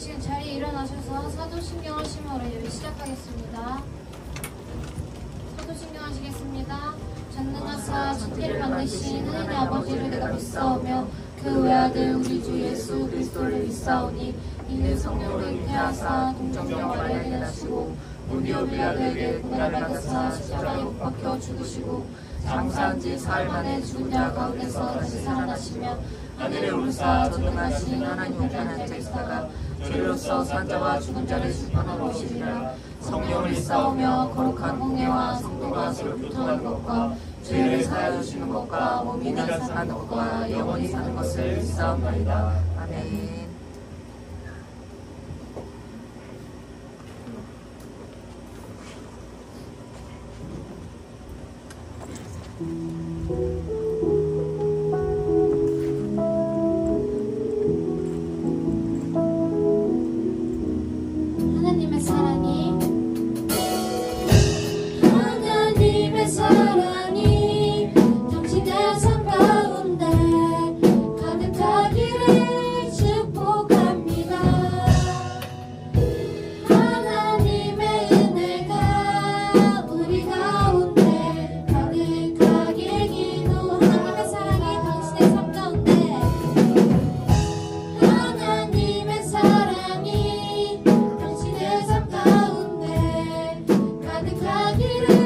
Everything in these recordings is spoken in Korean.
지금 자리에 일어나셔서 사도신경 하심으로 예배 시작하겠습니다. 사도신경 하시겠습니다. 전능하사 천지를 만드신 하나님의 아버지를 내가 믿사오며 그 외아들 우리 주 예수 그리스도를 믿사오니 이는 성령으로 잉태하사 동정녀 마리아에게 나시고 본디오 빌라도에게 고난을 받으사 십자가에 못 박혀 죽으시고 장사한 지 사흘 만에 죽은 자 가운데서 다시 살아나시며 하늘에 오르사 전능하신 하나님 우편에 앉아 있다가 죄로서 산 자와 죽은 자를 심판하러 오시리라. 성령을 믿사오며 거룩한 공예와 성도가 서로 교통하는 것과 죄를 사하여 주시는 것과 몸이 나사는 것과 영원히 사는 것을 믿사옵나이다. 아멘. 하나님의 사랑이 당신의 삶 가운데 가득하기를 축복합니다. 하나님의 은혜가 우리 가운데 가득하길 기도. 하나님의 사랑이 당신의 삶 가운데 하나님의 사랑이 당신의 삶 가운데 가득하기를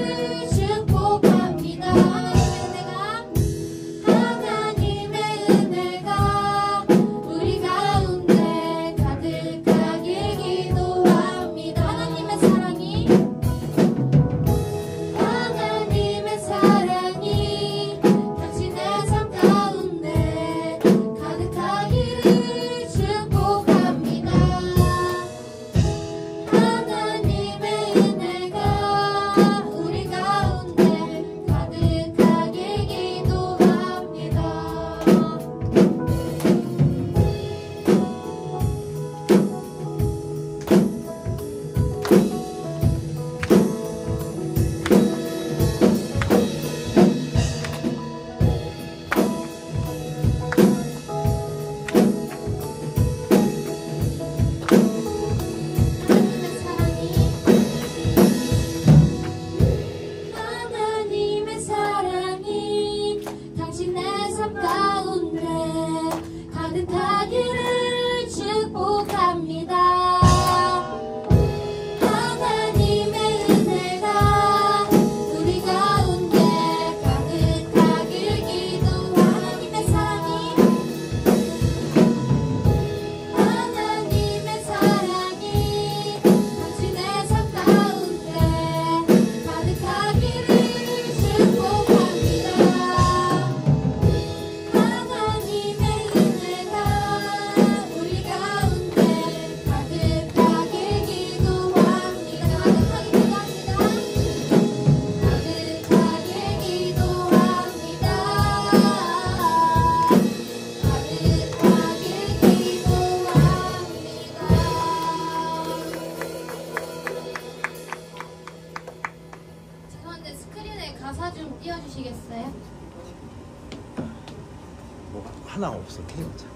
축복합니다. 하나님의 은혜가 우리 가운데 가득하길 기도합니다. 하나님의 사랑이 당신의 삶 가운데 가득하기를 축복합니다. 하나님의 은혜가 우리 가운데 가득하길 기도합니다. 하나님의 사랑이 당신의 삶 가운데 가득하기를 축복합니다. 하나님의 은혜가 우리 가운데 가득하길 기도. 하나님의 사랑이 당신의 삶 가운데 가득하기를 축복합니다. 하나님의 은혜가 우리 가운데 가득하길 기도합니다. 가득하길 기도합니다. 죄송한데 스크린에 가사 좀 띄워주시겠어요? 뭐가 하나 없어. 태우자.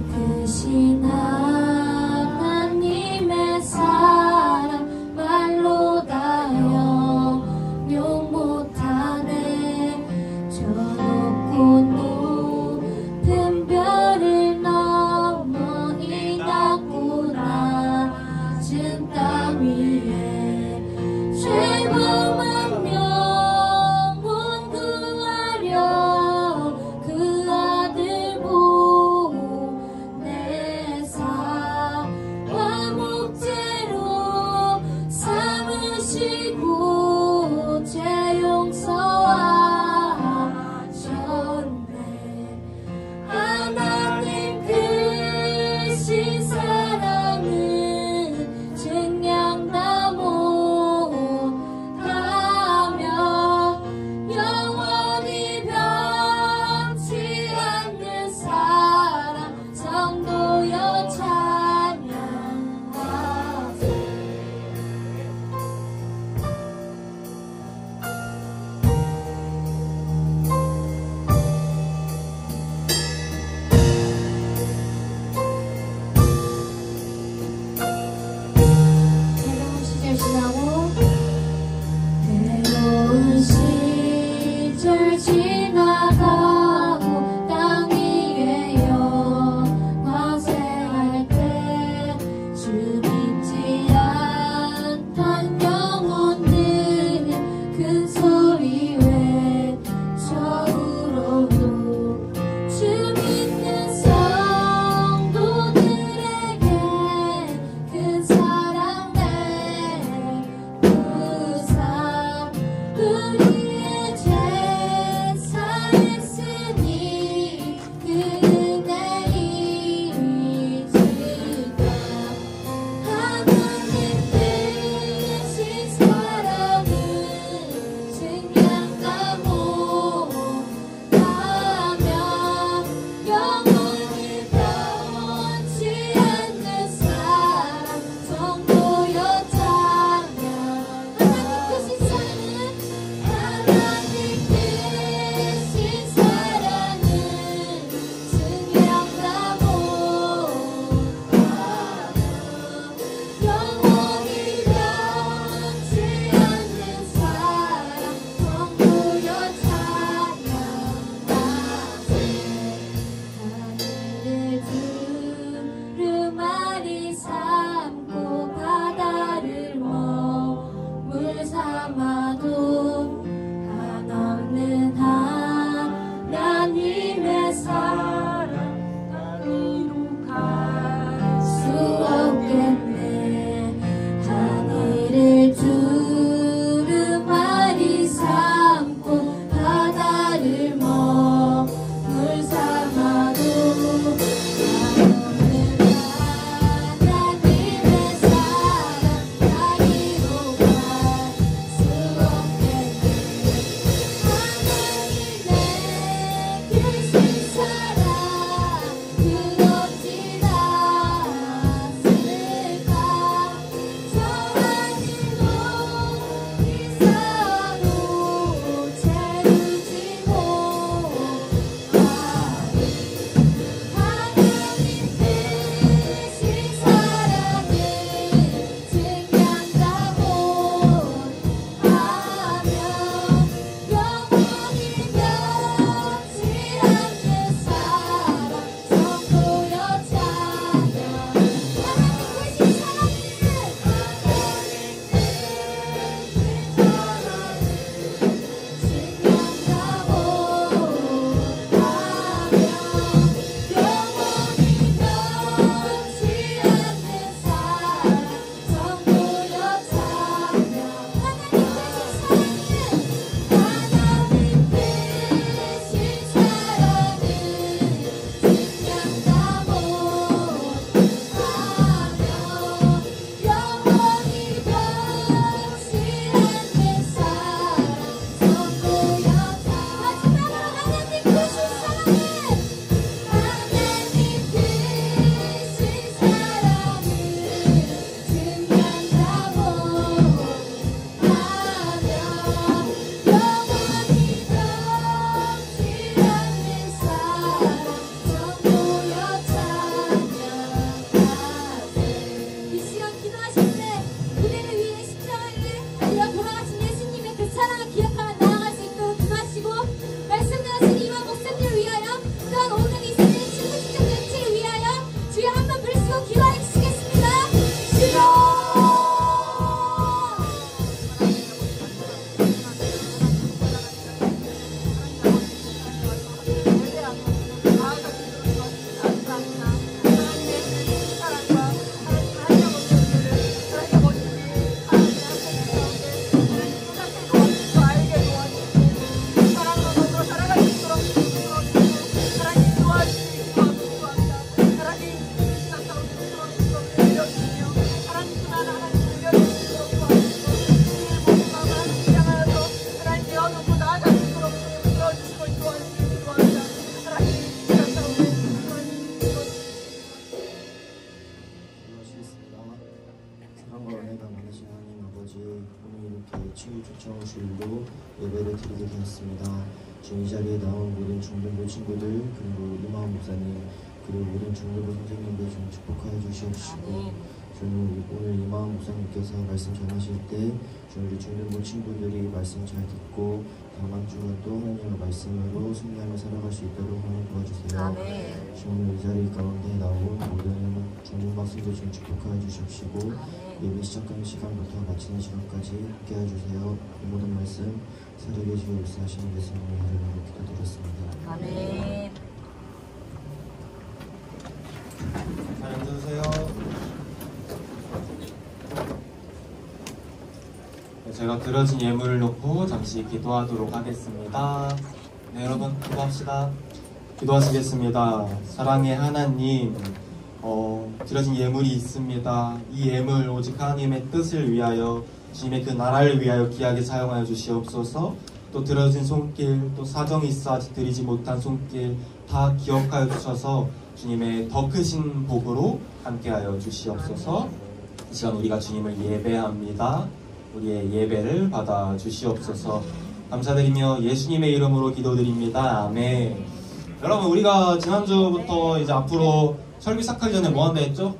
크신 하나님의 사랑 말로 다 형용 못하네. 저 높고 높은 별을 넘어 이 낮고 낮은 땅 위에 죄범한 영혼 구하려 그 아들 보내사 예배를 드리게 되었습니다. 지금 이 자리에 나온 모든 중등부 친구들, 그리고 이마음 목사님, 그리고 모든 중등부 선생님들 좀 축복하여 주시옵시고, 저는 오늘 이마음 목사님께서 말씀 전하실 때 우리 중등부 친구들이 말씀 잘 듣고 다음 주간 또 하나님의 말씀으로 승리하며 살아갈 수 있도록 하나님 도와주세요. 지금 이 자리 가운데 나온 모든 중등부 학생들 좀 축복하여 주십시고, 예배 시작하는 시간부터 마치는 시간까지 함께 해주세요. 이 모든 말씀 살게 주여 역사하시는 예수님의 이름으로 기도드렸습니다. 아멘. 잘 앉으세요. 제가 드려진 예물을 놓고 잠시 기도하도록 하겠습니다. 네, 여러분 기도합시다. 기도하시겠습니다. 사랑의 하나님, 드려진 예물이 있습니다. 이 예물 오직 하나님의 뜻을 위하여, 주님의 그 나라를 위하여 귀하게 사용하여 주시옵소서. 또 드려진 손길, 또 사정이 있어 아직 드리지 못한 손길 다 기억하여 주셔서 주님의 더 크신 복으로 함께하여 주시옵소서. 이 시간 우리가 주님을 예배합니다. 우리의 예배를 받아 주시옵소서. 감사드리며 예수님의 이름으로 기도드립니다. 아멘. 여러분, 우리가 지난주부터 이제 앞으로 설교 시작하기 전에 뭐 한다 했죠?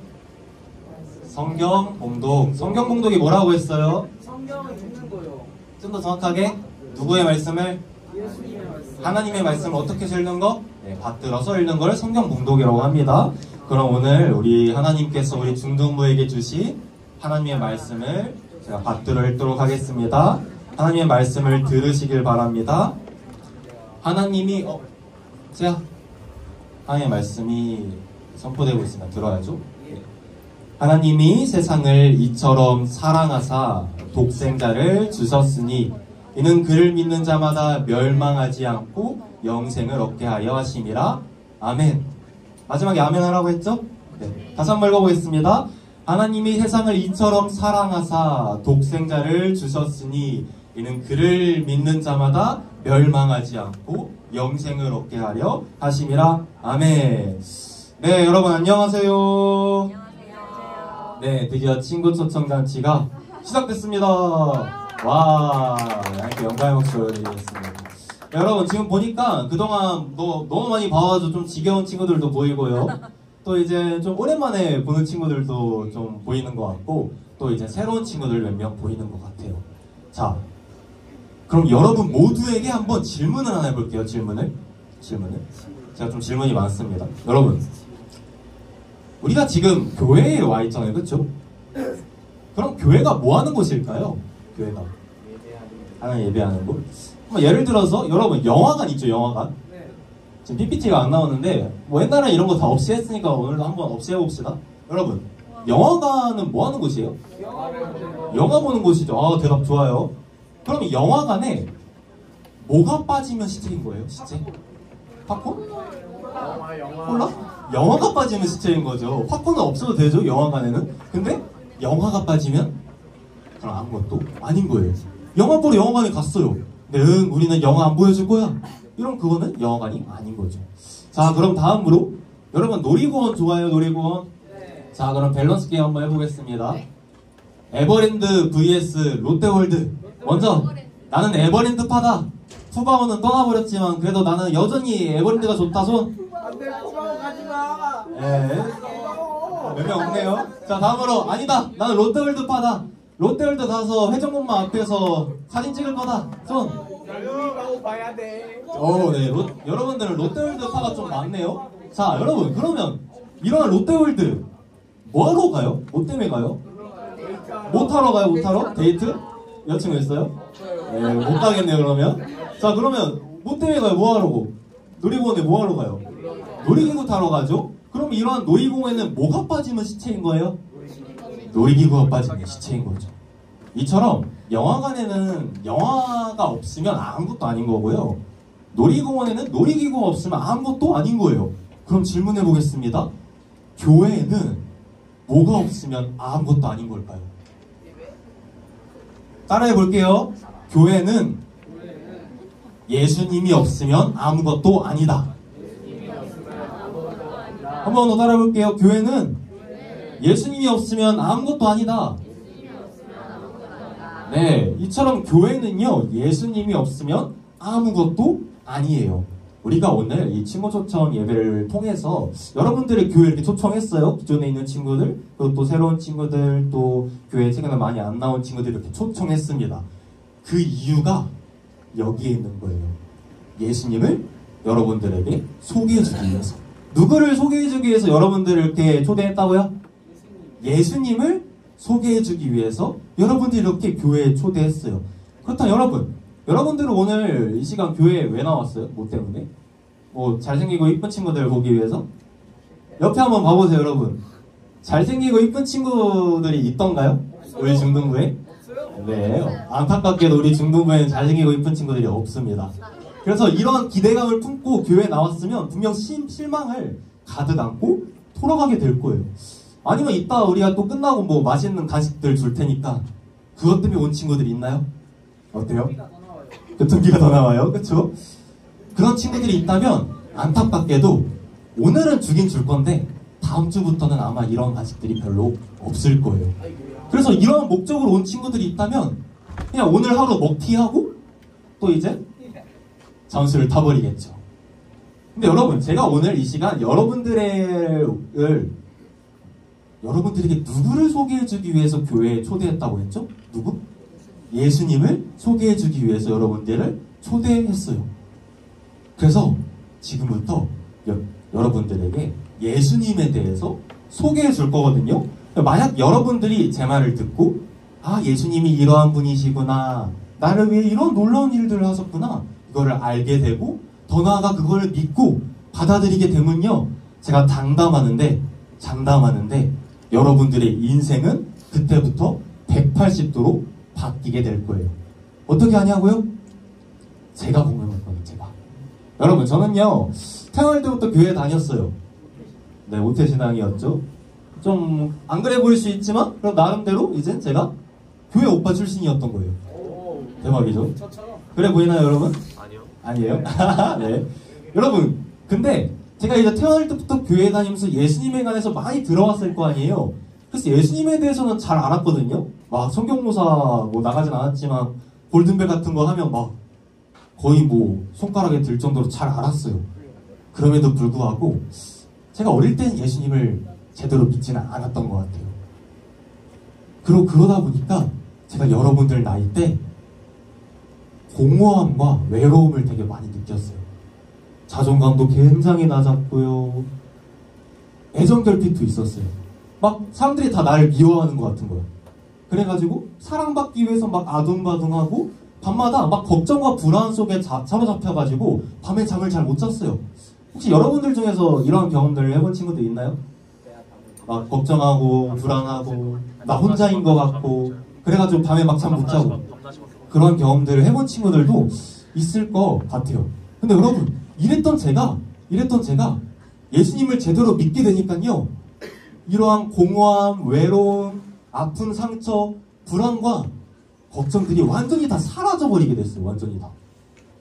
성경 봉독. 성경 봉독이 뭐라고 했어요? 성경을 읽는 거요. 좀 더 정확하게 누구의 말씀을? 예수님의 말씀. 하나님의 말씀을 어떻게 해서 읽는 거? 네, 받들어서 읽는 걸 성경 봉독이라고 합니다. 그럼 오늘 우리 하나님께서 우리 중등부에게 주신 하나님의 말씀을 제가 받들어 읽도록 하겠습니다. 하나님의 말씀을 들으시길 바랍니다. 하나님이 제가 하나님의 말씀이 선포되고 있으면 들어야죠. 하나님이 세상을 이처럼 사랑하사 독생자를 주셨으니 이는 그를 믿는 자마다 멸망하지 않고 영생을 얻게 하여 하심이라. 아멘. 마지막에 아멘 하라고 했죠? 네. 다시 한번 읽어보겠습니다. 하나님이 세상을 이처럼 사랑하사 독생자를 주셨으니 이는 그를 믿는 자마다 멸망하지 않고 영생을 얻게 하려 하심이라. 아멘. 네, 여러분 안녕하세요. 네, 드디어 친구 초청잔치가 시작됐습니다. 와, 이렇게 영광의 목소리 올리겠습니다. 여러분, 지금 보니까 그동안 너무 많이 봐가지고 좀 지겨운 친구들도 보이고요. 또 이제 좀 오랜만에 보는 친구들도 좀 보이는 것 같고, 또 이제 새로운 친구들 몇 명 보이는 것 같아요. 자, 그럼 여러분 모두에게 한번 질문을 하나 해볼게요. 질문을. 제가 좀 질문이 많습니다. 여러분, 우리가 지금 교회에 와 있잖아요. 그렇죠? 그럼 교회가 뭐 하는 곳일까요? 교회가 하나님 예배하는 곳. 예를 들어서 여러분 영화관 있죠? 영화관. 지금 PPT가 안 나오는데 뭐 옛날에 이런 거 다 없이 했으니까 오늘도 한번 없이 해봅시다. 여러분, 영화관은 뭐 하는 곳이에요? 영화 보는 곳이죠. 아, 대답 좋아요. 그럼 영화관에 뭐가 빠지면 시체인 거예요? 시체? 팝콘? 콜라? 영화가 빠지면 시체인 거죠. 팝콘은 없어도 되죠, 영화관에는. 근데 영화가 빠지면 그럼 아무것도 아닌 거예요. 영화 보러 영화관에 갔어요. 근데 우리는 영화 안 보여줄 거야. 이런 그거는 영화관이 아닌 거죠. 자, 그럼 다음으로 여러분 놀이공원 좋아해요? 놀이공원? 네. 자, 그럼 밸런스 게임 한번 해보겠습니다. 에버랜드 vs 롯데월드. 먼저 나는 에버랜드 파다. 푸바오는 떠나버렸지만 그래도 나는 여전히 에버랜드가 좋다. 손. 안돼, 푸바오 가지마. 네. 몇 명 없네요. 자, 다음으로 아니다. 나는 롯데월드 파다. 롯데월드 가서 회전목마 앞에서 사진 찍을 거다. 손. 푸바오 봐야 돼. 네. 여러분들은 롯데월드 파가 좀 많네요. 자, 여러분, 그러면 이런 롯데월드 뭐하러 가요? 뭐 때문에 가요? 뭐 타러 가요? 뭐 타러? 데이트? 여자친구 있어요? 네, 못 가겠네요, 그러면. 자, 그러면 뭐 때문에 가요? 뭐 하러고? 놀이공원에 뭐 하러 가요? 놀이기구 타러 가죠? 그럼 이러한 놀이공원에는 뭐가 빠지면 시체인 거예요? 놀이기구가 빠지면 시체인 거죠. 이처럼 영화관에는 영화가 없으면 아무것도 아닌 거고요. 놀이공원에는 놀이기구가 없으면 아무것도 아닌 거예요. 그럼 질문해 보겠습니다. 교회에는 뭐가 없으면 아무것도 아닌 걸까요? 따라해 볼게요. 교회는 예수님이 없으면 아무것도 아니다. 한 번 더 따라해 볼게요. 교회는 예수님이 없으면 아무것도 아니다. 네, 이처럼 교회는요, 예수님이 없으면 아무것도 아니에요. 우리가 오늘 이 친구 초청 예배를 통해서 여러분들의 교회에 이렇게 초청했어요. 기존에 있는 친구들, 그리고 또 새로운 친구들, 또 교회에 최근에 많이 안 나온 친구들 이렇게 초청했습니다. 그 이유가 여기에 있는 거예요. 예수님을 여러분들에게 소개해주기 위해서. 누구를 소개해주기 위해서 여러분들을 이렇게 초대했다고요? 예수님을 소개해주기 위해서 여러분들이 이렇게 교회에 초대했어요. 그렇다면 여러분들은 오늘 이 시간 교회에 왜 나왔어요? 뭐 때문에? 뭐 잘생기고 이쁜 친구들 보기 위해서? 옆에 한번 봐보세요, 여러분. 잘생기고 이쁜 친구들이 있던가요? 우리 중등부에? 네, 안타깝게도 우리 중등부에는 잘생기고 이쁜 친구들이 없습니다. 그래서 이런 기대감을 품고 교회에 나왔으면 분명 실망을 가득 안고 돌아가게 될 거예요. 아니면 이따 우리가 또 끝나고 뭐 맛있는 간식들 줄 테니까 그것 때문에 온 친구들이 있나요? 어때요? 교통비가 더 나와요. 그쵸? 그런 친구들이 있다면 안타깝게도 오늘은 주긴 줄 건데 다음 주부터는 아마 이런 간식들이 별로 없을 거예요. 그래서 이런 목적으로 온 친구들이 있다면 그냥 오늘 하루 먹튀하고 또 이제 잠수를 타버리겠죠. 근데 여러분, 제가 오늘 이 시간 여러분들에게 누구를 소개해주기 위해서 교회에 초대했다고 했죠? 누구? 예수님을 소개해주기 위해서 여러분들을 초대했어요. 그래서 지금부터 여러분들에게 예수님에 대해서 소개해 줄 거거든요. 만약 여러분들이 제 말을 듣고 아, 예수님이 이러한 분이시구나, 나를 위해 이런 놀라운 일들을 하셨구나, 이거를 알게 되고 더 나아가 그걸 믿고 받아들이게 되면요, 제가 장담하는데 여러분들의 인생은 그때부터 180도로 바뀌게 될 거예요. 어떻게 하냐고요? 제가 공명할 거예요. 제가. 여러분, 저는요 태어날 때부터 교회 다녔어요. 네, 모태신앙이었죠. 좀 안 그래 보일 수 있지만 그럼 나름대로 이젠 제가 교회 오빠 출신이었던 거예요. 대박이죠? 그래 보이나요, 여러분? 아니에요? 네. 여러분, 근데 제가 이제 태어날 때부터 교회 다니면서 예수님에 관해서 많이 들어왔을 거 아니에요. 그래서 예수님에 대해서는 잘 알았거든요. 막 성경모사 뭐 나가진 않았지만 골든벨 같은 거 하면 막 거의 뭐 손가락에 들 정도로 잘 알았어요. 그럼에도 불구하고 제가 어릴 땐 예수님을 제대로 믿지는 않았던 것 같아요. 그러다 보니까 제가 여러분들 나이 때 공허함과 외로움을 되게 많이 느꼈어요. 자존감도 굉장히 낮았고요. 애정결핍도 있었어요. 막 사람들이 다 나를 미워하는 것 같은 거예요. 그래가지고 사랑받기 위해서 막 아둥바둥하고 밤마다 막 걱정과 불안 속에 사로잡혀가지고 밤에 잠을 잘 못 잤어요. 혹시 여러분들 중에서 이런 경험들을 해본 친구들 있나요? 막 걱정하고 불안하고 나 혼자인 것 같고 그래가지고 밤에 막 잠 못 자고 그런 경험들을 해본 친구들도 있을 것 같아요. 근데 여러분, 이랬던 제가 예수님을 제대로 믿게 되니까요, 이러한 공허함, 외로움, 아픈 상처, 불안과 걱정들이 완전히 다 사라져버리게 됐어요. 완전히 다.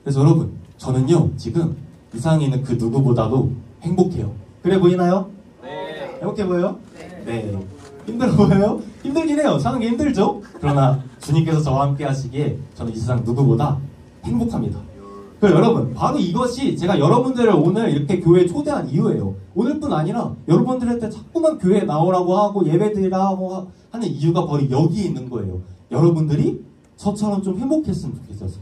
그래서 여러분, 저는요 지금 이 세상에 있는 그 누구보다도 행복해요. 그래 보이나요? 네. 행복해 보여요? 네. 힘들어 보여요? 힘들긴 해요. 사는 게 힘들죠? 그러나 주님께서 저와 함께 하시기에 저는 이 세상 누구보다 행복합니다. 그래서 여러분, 바로 이것이 제가 여러분들을 오늘 이렇게 교회에 초대한 이유예요. 오늘뿐 아니라 여러분들한테 자꾸만 교회에 나오라고 하고 예배드리라고 하는 이유가 바로 여기에 있는 거예요. 여러분들이 저처럼 좀 행복했으면 좋겠어요.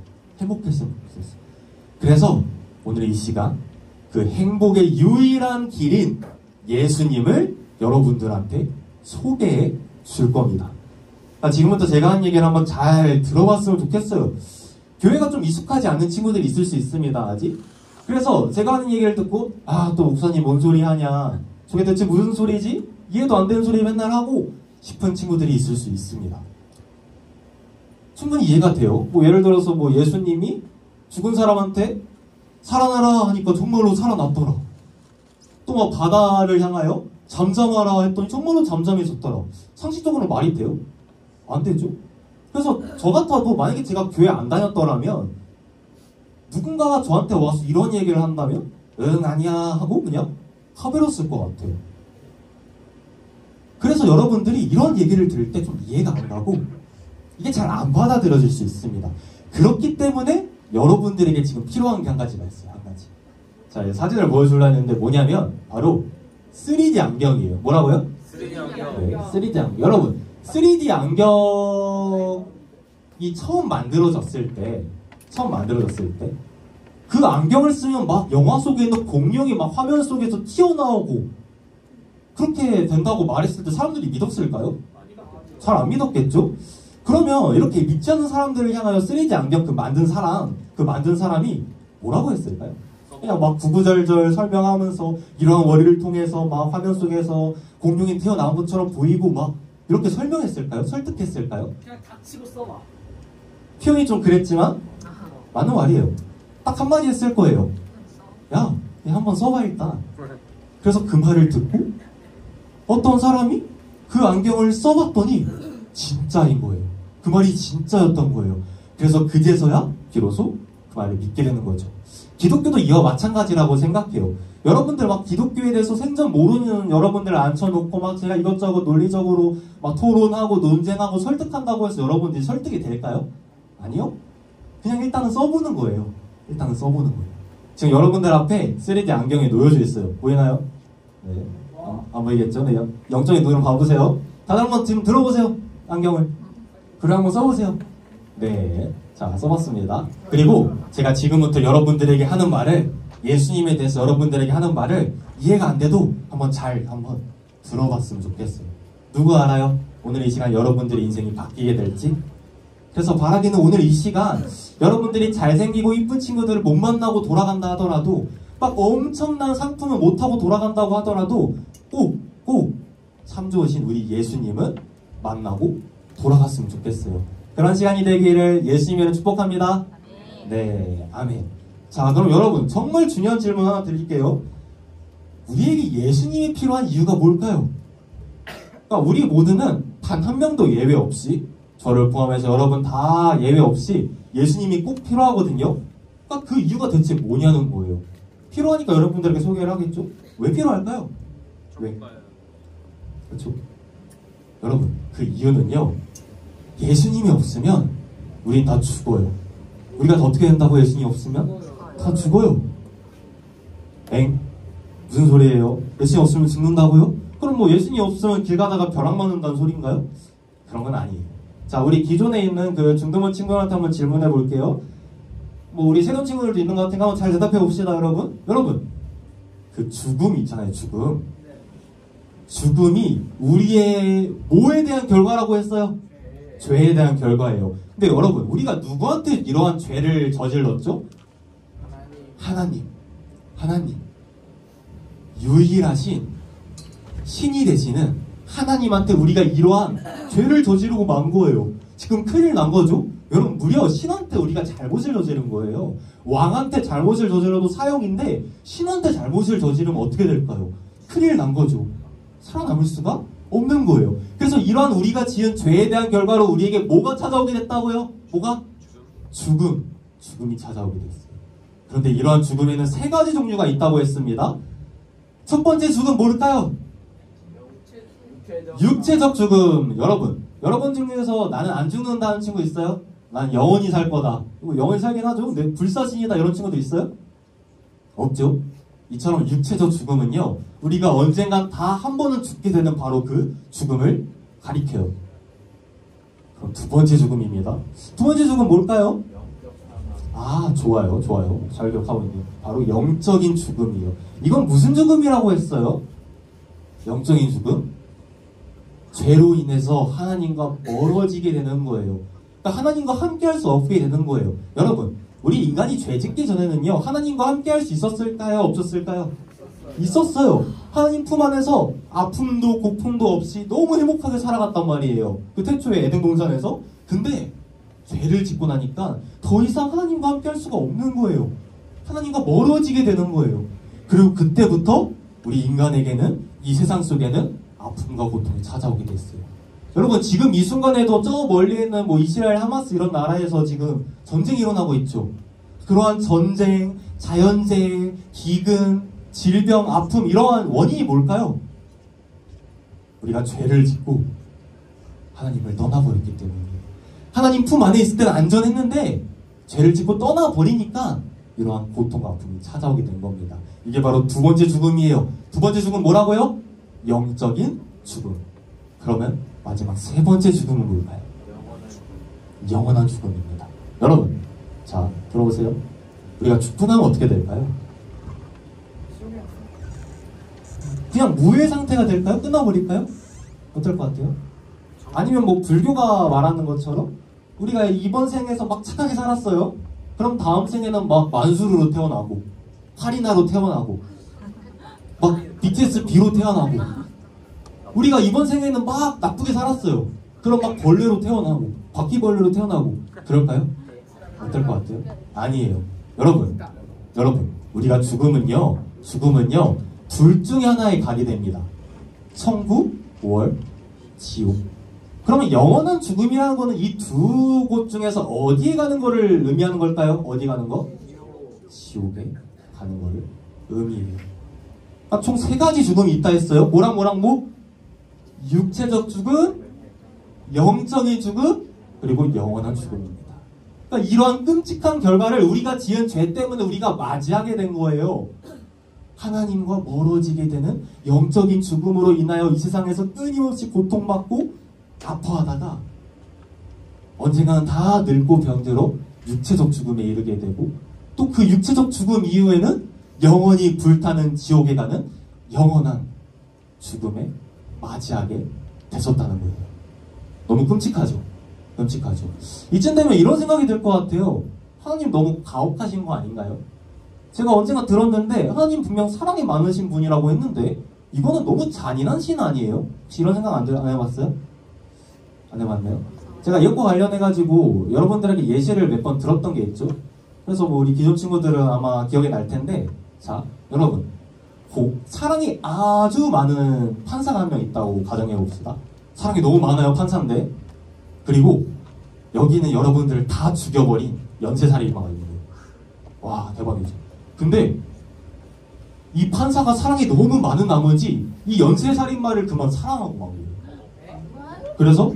그래서 오늘 이 시간 그 행복의 유일한 길인 예수님을 여러분들한테 소개해 줄 겁니다. 지금부터 제가 한 얘기를 한번 잘 들어봤으면 좋겠어요. 교회가 좀 익숙하지 않은 친구들이 있을 수 있습니다, 아직. 그래서 제가 하는 얘기를 듣고 또 목사님 뭔 소리 하냐, 저게 대체 무슨 소리지? 이해도 안 되는 소리 맨날 하고 싶은 친구들이 있을 수 있습니다. 충분히 이해가 돼요. 뭐 예를 들어서 뭐 예수님이 죽은 사람한테 살아나라 하니까 정말로 살아났더라. 또 막 바다를 향하여 잠잠하라 했더니 정말로 잠잠해졌더라. 상식적으로 말이 돼요? 안 되죠. 그래서 저 같아도 만약에 제가 교회 안 다녔더라면 누군가가 저한테 와서 이런 얘기를 한다면 응 아니야 하고 그냥 가버렸을 것 같아요. 그래서 여러분들이 이런 얘기를 들을 때 좀 이해가 안 가고 이게 잘 안 받아들여질 수 있습니다. 그렇기 때문에 여러분들에게 지금 필요한 게 한 가지가 있어요. 한 가지. 자, 사진을 보여주려고 했는데 뭐냐면 바로 3D 안경이에요. 뭐라고요? 3D 안경. 네, 3D 안경. 여러분, 3D 안경이 처음 만들어졌을 때 그 안경을 쓰면 막 영화 속에 있는 공룡이 막 화면 속에서 튀어나오고 그렇게 된다고 말했을 때 사람들이 믿었을까요? 잘 안 믿었겠죠? 그러면 이렇게 믿지 않는 사람들을 향하여 3D 안경 그 만든 사람이 뭐라고 했을까요? 그냥 막 구구절절 설명하면서 이러한 원리를 통해서 막 화면 속에서 공룡이 튀어나온 것처럼 보이고 막 이렇게 설명했을까요? 설득했을까요? 그냥 닥치고 써봐. 표현이 좀 그랬지만 맞는 말이에요. 딱 한마디 했을 거예요. 야, 얘 한번 써봐 일단. 그래서 그 말을 듣고 어떤 사람이 그 안경을 써봤더니 진짜인 거예요. 그 말이 진짜였던 거예요. 그래서 그제서야 비로소 그 말을 믿게 되는 거죠. 기독교도 이와 마찬가지라고 생각해요. 여러분들 막 기독교에 대해서 생전 모르는 여러분들을 앉혀놓고 막 제가 이것저것 논리적으로 막 토론하고 논쟁하고 설득한다고 해서 여러분들이 설득이 될까요? 아니요. 그냥 일단은 써보는 거예요. 지금 여러분들 앞에 3D 안경이 놓여져 있어요. 보이나요? 네. 안 보이겠죠? 네. 영적인 눈으로 봐보세요. 다들 한번 지금 들어보세요. 안경을. 그래 한번 써보세요. 네. 자, 써봤습니다. 그리고 제가 지금부터 여러분들에게 하는 말을, 예수님에 대해서 여러분들에게 하는 말을 이해가 안 돼도 한번 들어봤으면 좋겠어요. 누구 알아요? 오늘 이 시간 여러분들의 인생이 바뀌게 될지? 그래서 바라기는 오늘 이 시간 여러분들이 잘생기고 이쁜 친구들을 못 만나고 돌아간다 하더라도, 막 엄청난 상품을 못 하고 돌아간다고 하더라도 꼭 참 좋으신 우리 예수님은 만나고 돌아갔으면 좋겠어요. 그런 시간이 되기를 예수님으로 축복합니다. 네, 아멘. 자, 그럼 여러분 정말 중요한 질문 하나 드릴게요. 우리에게 예수님이 필요한 이유가 뭘까요? 그러니까 우리 모두는 단 한 명도 예외 없이, 저를 포함해서 여러분 다 예외 없이 예수님이 꼭 필요하거든요. 그러니까 그 이유가 대체 뭐냐는 거예요. 필요하니까 여러분들에게 소개를 하겠죠? 왜 필요할까요? 왜? 그렇죠? 여러분, 그 이유는요, 예수님이 없으면 우린 다 죽어요. 우리가 다 어떻게 된다고? 예수님이 없으면? 다 죽어요. 무슨 소리예요? 예수님 없으면 죽는다고요? 그럼 뭐 예수님이 없으면 길 가다가 벼락 맞는다는 소린가요? 그런 건 아니에요. 자, 우리 기존에 있는 그 중등부 친구들한테 한번 질문해 볼게요. 뭐 우리 새로운 친구들도 있는 것 같으니까 한번 잘 대답해 봅시다, 여러분. 여러분, 그 죽음 있잖아요, 죽음. 죽음이 우리의 뭐에 대한 결과라고 했어요? 죄에 대한 결과예요. 근데 여러분, 우리가 누구한테 이러한 죄를 저질렀죠? 하나님. 유일하신 신이 되시는 하나님한테 우리가 이러한 죄를 저지르고 만 거예요. 지금 큰일 난 거죠? 여러분, 무려 신한테 우리가 잘못을 저지른 거예요. 왕한테 잘못을 저질러도 사형인데 신한테 잘못을 저지르면 어떻게 될까요? 큰일 난 거죠. 살아남을 수가 없는 거예요. 그래서 이러한 우리가 지은 죄에 대한 결과로 우리에게 뭐가 찾아오게 됐다고요? 뭐가? 죽음이 찾아오게 됐어요. 그런데 이러한 죽음에는 3가지 종류가 있다고 했습니다. 첫 번째 죽음 뭘까요? 육체적 죽음. 여러분 중에서 나는 안 죽는다는 친구 있어요? 난 영원히 살 거다. 영원히 살긴 하죠. 근데 불사신이다 이런 친구도 있어요? 없죠. 이처럼 육체적 죽음은요, 우리가 언젠간 다 한 번은 죽게 되는 바로 그 죽음을 가리켜요. 그럼 두 번째 죽음입니다. 두 번째 죽음 뭘까요? 아, 좋아요. 잘 기억하고 있네요. 바로 영적인 죽음이에요. 이건 무슨 죽음이라고 했어요? 영적인 죽음? 죄로 인해서 하나님과 멀어지게 되는 거예요. 그러니까 하나님과 함께 할 수 없게 되는 거예요. 여러분, 우리 인간이 죄 짓기 전에는요, 하나님과 함께 할 수 있었을까요? 없었을까요? 있었어요. 하나님 품 안에서 아픔도 고품도 없이 너무 행복하게 살아갔단 말이에요. 그 태초에 에덴 동산에서. 근데 죄를 짓고 나니까 더 이상 하나님과 함께 할 수가 없는 거예요. 하나님과 멀어지게 되는 거예요. 그리고 그때부터 우리 인간에게는, 이 세상 속에는 아픔과 고통이 찾아오게 됐어요. 여러분, 지금 이 순간에도 저 멀리 있는 뭐 이스라엘, 하마스 이런 나라에서 지금 전쟁이 일어나고 있죠. 그러한 전쟁, 자연재해, 기근, 질병, 아픔, 이러한 원인이 뭘까요? 우리가 죄를 짓고 하나님을 떠나버렸기 때문이에요. 하나님 품 안에 있을 때는 안전했는데 죄를 짓고 떠나버리니까 이러한 고통과 아픔이 찾아오게 된 겁니다. 이게 바로 두 번째 죽음이에요. 두 번째 죽음 뭐라고요? 영적인 죽음. 그러면 마지막 세 번째 죽음은 뭘까요? 영원한 죽음입니다. 여러분, 자, 들어보세요. 우리가 죽고 나면 어떻게 될까요? 그냥 무의 상태가 될까요? 끝나버릴까요? 어떨 것 같아요? 아니면 뭐 불교가 말하는 것처럼 우리가 이번 생에서 막 착하게 살았어요. 그럼 다음 생에는 막 만수르로 태어나고 카리나로 태어나고 막 BTS B로 태어나고 우리가 이번 생에는 막 나쁘게 살았어요. 그럼 막 벌레로 태어나고 바퀴벌레로 태어나고 그럴까요? 어떨 것 같아요? 아니에요. 여러분 우리가 죽음은요 둘 중에 하나에 가게 됩니다. 천국, 월, 지옥. 그러면 영원한 죽음이라는 거는 이 두 곳 중에서 어디에 가는 거를 의미하는 걸까요? 어디 가는 거? 지옥에 가는 거를 의미해요. 아, 총 세 가지 죽음이 있다 했어요. 뭐랑 뭐? 육체적 죽음, 영적인 죽음, 그리고 영원한 죽음입니다. 그러니까 이러한 끔찍한 결과를 우리가 지은 죄 때문에 우리가 맞이하게 된 거예요. 하나님과 멀어지게 되는 영적인 죽음으로 인하여 이 세상에서 끊임없이 고통받고 아파하다가 언젠가는 다 늙고 병들어 육체적 죽음에 이르게 되고 또 그 육체적 죽음 이후에는 영원히 불타는 지옥에 가는 영원한 죽음에 맞이하게 되셨다는 거예요. 너무 끔찍하죠? 이쯤 되면 이런 생각이 들 것 같아요. 하나님 너무 가혹하신 거 아닌가요? 제가 언젠가 들었는데 하나님 분명 사랑이 많으신 분이라고 했는데 이거는 너무 잔인한 신 아니에요? 혹시 이런 생각 안 해봤어요? 안 해봤나요? 제가 이것과 관련해가지고 여러분들에게 예시를 몇 번 들었던 게 있죠. 그래서 뭐 우리 기존 친구들은 아마 기억이 날 텐데, 자, 여러분, 사랑이 아주 많은 판사가 한 명 있다고 가정해봅시다. 사랑이 너무 많아요, 판사인데. 그리고 여기는 여러분들을 다 죽여버린 연쇄살인마가 있는 거예요. 와, 대박이죠. 근데 이 판사가 사랑이 너무 많은 나머지 이 연쇄살인마를 그만 사랑하고 막 이래요. 그래서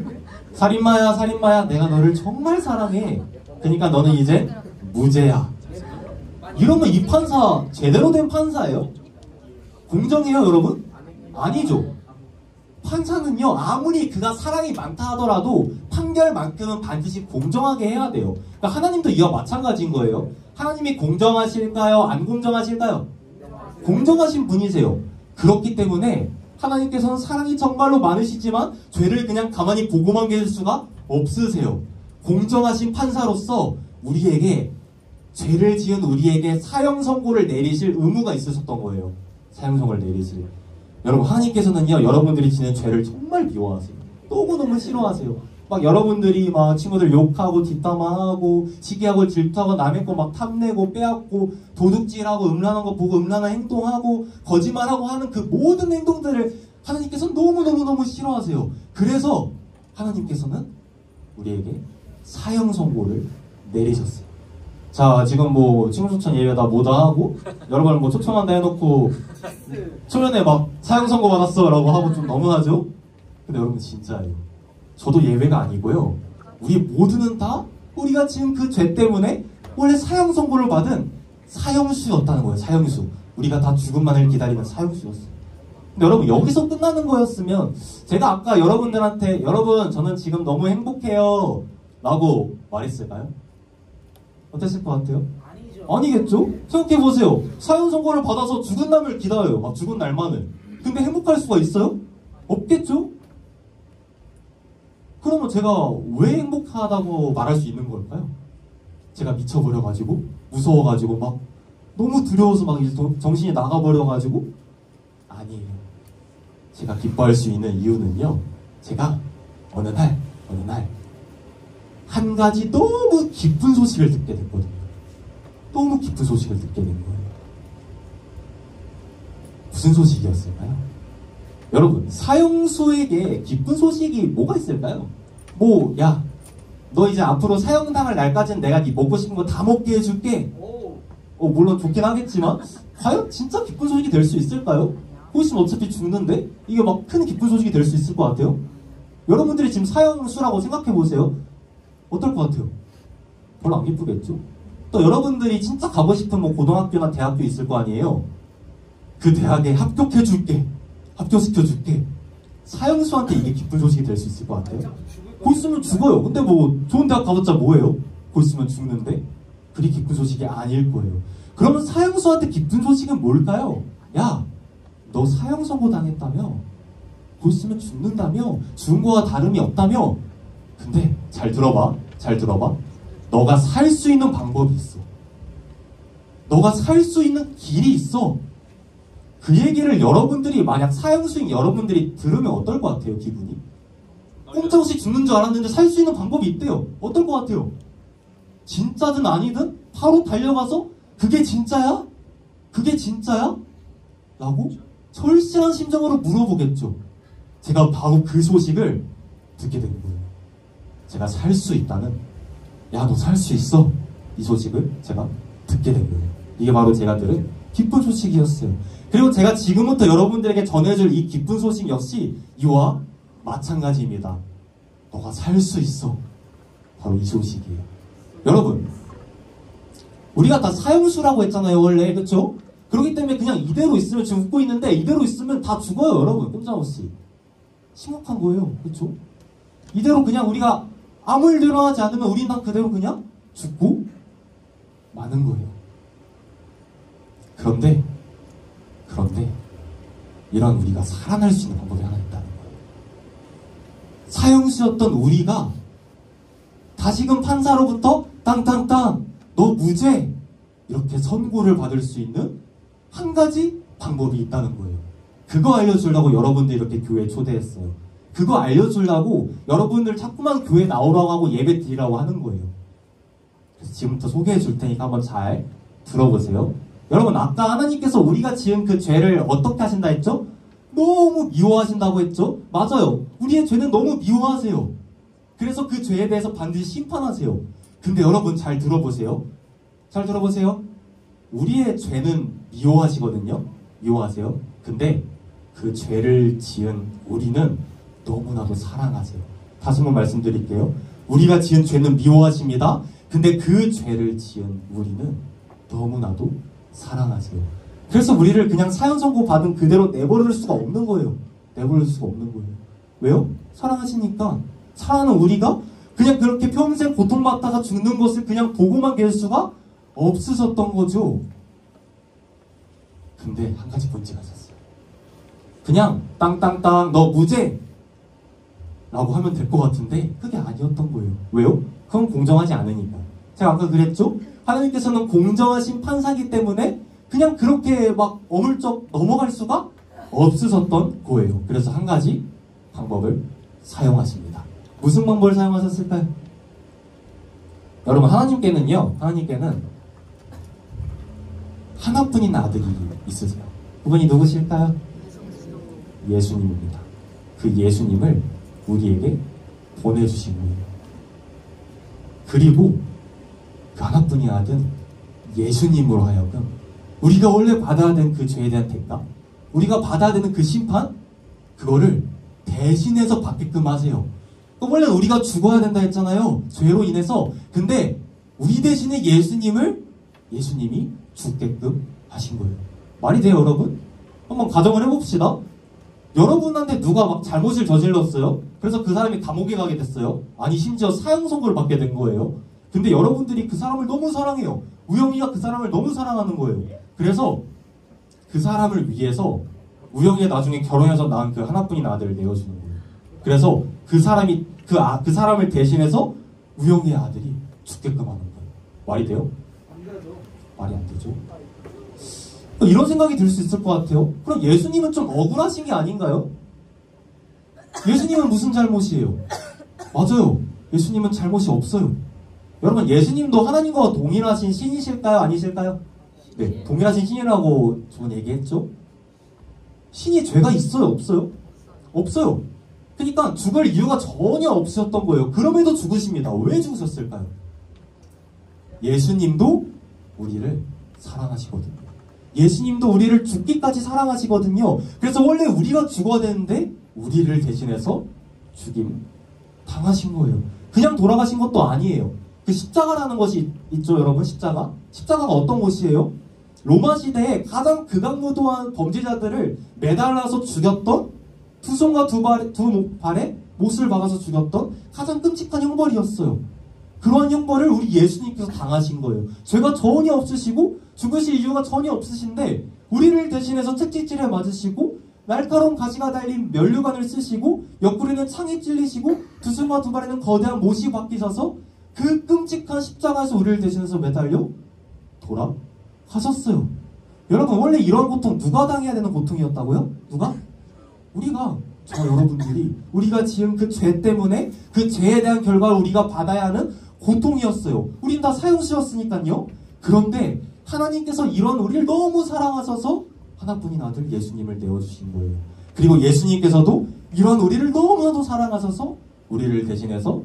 살인마야 내가 너를 정말 사랑해. 그러니까 너는 이제 무죄야. 이러면 이 판사 제대로 된 판사예요? 공정해요, 여러분? 아니죠. 판사는요, 아무리 그가 사랑이 많다 하더라도 판결만큼은 반드시 공정하게 해야 돼요. 그러니까 하나님도 이와 마찬가지인 거예요. 하나님이 공정하실까요? 안 공정하실까요? 공정하신 분이세요. 그렇기 때문에 하나님께서는 사랑이 정말로 많으시지만 죄를 그냥 가만히 보고만 계실 수가 없으세요. 공정하신 판사로서 우리에게 죄를 지은 우리에게 사형 선고를 내리실 의무가 있으셨던 거예요. 사형 선고를 내리실. 여러분, 하나님께서는요, 여러분들이 지는 죄를 정말 미워하세요. 너무너무 싫어하세요. 막 여러분들이 막 친구들 욕하고 뒷담화하고 시기하고 질투하고 남의 거 막 탐내고 빼앗고 도둑질하고 음란한 거 보고 음란한 행동하고 거짓말하고 하는 그 모든 행동들을 하나님께서는 너무너무 싫어하세요. 그래서 하나님께서는 우리에게 사형 선고를 내리셨어요. 자, 지금 뭐 친구 초청 예배다 뭐다 하고 여러분 뭐 초청한다 해놓고 초면에 막 사형 선고 받았어 라고 하고 좀 너무하죠? 근데 여러분 진짜예요. 저도 예외가 아니고요. 우리 모두는 다 우리가 지금 그 죄 때문에 원래 사형 선고를 받은 사형수였다는 거예요. 사형수. 우리가 다 죽음만을 기다리는 사형수였어요. 근데 여러분, 여기서 끝나는 거였으면 제가 아까 여러분들한테 여러분 저는 지금 너무 행복해요 라고 말했을까요? 어땠을 것 같아요? 아니겠죠? 생각해보세요. 사형 선고를 받아서 죽은 날을 기다려요. 막 죽은 날만을. 근데 행복할 수가 있어요? 없겠죠? 그러면 제가 왜 행복하다고 말할 수 있는 걸까요? 제가 미쳐버려가지고 무서워가지고 막 너무 두려워서 막 이제 정신이 나가버려가지고 아니에요. 제가 기뻐할 수 있는 이유는요, 제가 어느 날 한 가지 너무 기쁜 소식을 듣게 됐거든요. 너무 기쁜 소식을 듣게 된 거예요. 무슨 소식이었을까요? 여러분, 사형수에게 기쁜 소식이 뭐가 있을까요? 뭐, 야, 너 이제 앞으로 사형당할 날까지는 내가 네 먹고 싶은 거 다 먹게 해줄게. 물론 좋긴 하겠지만 과연 진짜 기쁜 소식이 될 수 있을까요? 혹시 어차피 죽는데 이게 막 큰 기쁜 소식이 될 수 있을 것 같아요? 여러분들이 지금 사형수라고 생각해보세요. 어떨 것 같아요? 별로 안 기쁘겠죠? 또 여러분들이 진짜 가고 싶은 뭐 고등학교나 대학교 있을 거 아니에요? 그 대학에 합격해줄게, 합격시켜줄게. 사형수한테 이게 기쁜 소식이 될 수 있을 것 같아요? 곧 있으면 죽어요. 근데 뭐 좋은 대학 가봤자 뭐예요? 곧 있으면 죽는데? 그리 기쁜 소식이 아닐 거예요. 그러면 사형수한테 기쁜 소식은 뭘까요? 야, 너 사형 선고 당했다며? 곧 있으면 죽는다며? 죽은 거와 다름이 없다며? 근데 잘 들어봐, 잘 들어봐. 너가 살 수 있는 방법이 있어. 너가 살 수 있는 길이 있어. 그 얘기를 여러분들이 만약 사형수인 여러분들이 들으면 어떨 것 같아요, 기분이? 꼼짝없이 죽는 줄 알았는데 살 수 있는 방법이 있대요. 어떨 것 같아요? 진짜든 아니든 바로 달려가서 그게 진짜야? 그게 진짜야? 라고 절실한 심정으로 물어보겠죠. 제가 바로 그 소식을 듣게 된 거예요. 제가 살 수 있다는, 야, 너 살 수 있어, 이 소식을 제가 듣게 된 거예요. 이게 바로 제가 들은 기쁜 소식이었어요. 그리고 제가 지금부터 여러분들에게 전해줄 이 기쁜 소식 역시 이와 마찬가지입니다. 너가 살 수 있어. 바로 이 소식이에요. 여러분, 우리가 다 사형수라고 했잖아요, 원래. 그쵸? 그렇기 때문에 그냥 이대로 있으면, 지금 웃고 있는데 이대로 있으면 다 죽어요, 여러분. 꼼짝없이. 심각한 거예요. 그쵸? 이대로 그냥 우리가 아무 일도 일어나지 않으면 우리는 다 그대로 그냥 죽고 마는 거예요. 그런데 이런 우리가 살아날 수 있는 방법이 하나 있다는 거예요. 사형수였던 우리가 다시금 판사로부터 땅땅땅 너 무죄 이렇게 선고를 받을 수 있는 한 가지 방법이 있다는 거예요. 그거 알려주려고 여러분들 이렇게 교회에 초대했어요. 그거 알려주려고 여러분들 자꾸만 교회 나오라고 하고 예배 드리라고 하는 거예요. 그래서 지금부터 소개해 줄 테니까 한번 잘 들어보세요. 여러분, 아까 하나님께서 우리가 지은 그 죄를 어떻게 하신다 했죠? 너무 미워하신다고 했죠? 맞아요. 우리의 죄는 너무 미워하세요. 그래서 그 죄에 대해서 반드시 심판하세요. 근데 여러분 잘 들어보세요. 잘 들어보세요. 우리의 죄는 미워하시거든요. 미워하세요. 근데 그 죄를 지은 우리는 너무나도 사랑하세요. 다시 한번 말씀드릴게요. 우리가 지은 죄는 미워하십니다. 근데 그 죄를 지은 우리는 너무나도 사랑하세요. 그래서 우리를 그냥 사형 선고 받은 그대로 내버릴 수가 없는 거예요. 내버릴 수가 없는 거예요. 왜요? 사랑하시니까. 사랑하는 우리가 그냥 그렇게 평생 고통받다가 죽는 것을 그냥 보고만 계실 수가 없으셨던 거죠. 근데 한 가지 문제가 있었어요. 그냥 땅땅땅 너 무죄 라고 하면 될 것 같은데 그게 아니었던 거예요. 왜요? 그건 공정하지 않으니까. 제가 아까 그랬죠? 하나님께서는 공정하신 판사기 때문에 그냥 그렇게 막 어물쩍 넘어갈 수가 없으셨던 거예요. 그래서 한 가지 방법을 사용하십니다. 무슨 방법을 사용하셨을까요? 여러분, 하나님께는 하나뿐인 아들이 있으세요. 그분이 누구실까요? 예수님입니다. 그 예수님을 우리에게 보내주신 거예요. 그리고 그 하나뿐인 아들 예수님으로 하여금 우리가 원래 받아야 되는 그 죄에 대한 대가, 우리가 받아야 되는 그 심판, 그거를 대신해서 받게끔 하세요. 원래 우리가 죽어야 된다 했잖아요. 죄로 인해서. 근데 우리 대신에 예수님이 죽게끔 하신 거예요. 말이 돼요, 여러분? 한번 가정을 해봅시다. 여러분한테 누가 막 잘못을 저질렀어요. 그래서 그 사람이 감옥에 가게 됐어요. 아니, 심지어 사형 선고를 받게 된 거예요. 근데 여러분들이 그 사람을 너무 사랑해요. 우영이가 그 사람을 너무 사랑하는 거예요. 그래서 그 사람을 위해서 우영이가 나중에 결혼해서 낳은 그 하나뿐인 아들을 내어주는 거예요. 그래서 그 사람을 대신해서 우영이의 아들이 죽게끔 하는 거예요. 말이 돼요? 말이 안 되죠. 이런 생각이 들 수 있을 것 같아요. 그럼 예수님은 좀 억울하신 게 아닌가요? 예수님은 무슨 잘못이에요? 맞아요. 예수님은 잘못이 없어요. 여러분, 예수님도 하나님과 동일하신 신이실까요? 아니실까요? 네, 동일하신 신이라고 저번 얘기했죠? 신이 죄가 있어요? 없어요? 없어요. 그러니까 죽을 이유가 전혀 없으셨던 거예요. 그럼에도 죽으십니다. 왜 죽으셨을까요? 예수님도 우리를 사랑하시거든요. 예수님도 우리를 죽기까지 사랑하시거든요. 그래서 원래 우리가 죽어야 되는데 우리를 대신해서 죽임 당하신 거예요. 그냥 돌아가신 것도 아니에요. 그 십자가라는 것이 있죠, 여러분. 십자가가 어떤 것이에요? 로마 시대에 가장 극악무도한 범죄자들을 매달아서 죽였던, 두 손과 두 발에 못을 박아서 죽였던 가장 끔찍한 형벌이었어요. 그러한 형벌을 우리 예수님께서 당하신 거예요. 죄가 전혀 없으시고 죽으실 이유가 전혀 없으신데 우리를 대신해서 채찍질에 맞으시고 날카로운 가시가 달린 면류관을 쓰시고 옆구리는 창에 찔리시고 두 손과 두 발에는 거대한 못이 박히셔서 그 끔찍한 십자가에서 우리를 대신해서 매달려 돌아가셨어요. 여러분, 원래 이런 고통 누가 당해야 되는 고통이었다고요? 누가? 우리가, 여러분들이 우리가 지은 그 죄 때문에 그 죄에 대한 결과를 우리가 받아야 하는 고통이었어요. 우린 다 사형수였으니까요. 그런데 하나님께서 이런 우리를 너무 사랑하셔서 하나뿐인 아들 예수님을 내어주신 거예요. 그리고 예수님께서도 이런 우리를 너무나도 사랑하셔서 우리를 대신해서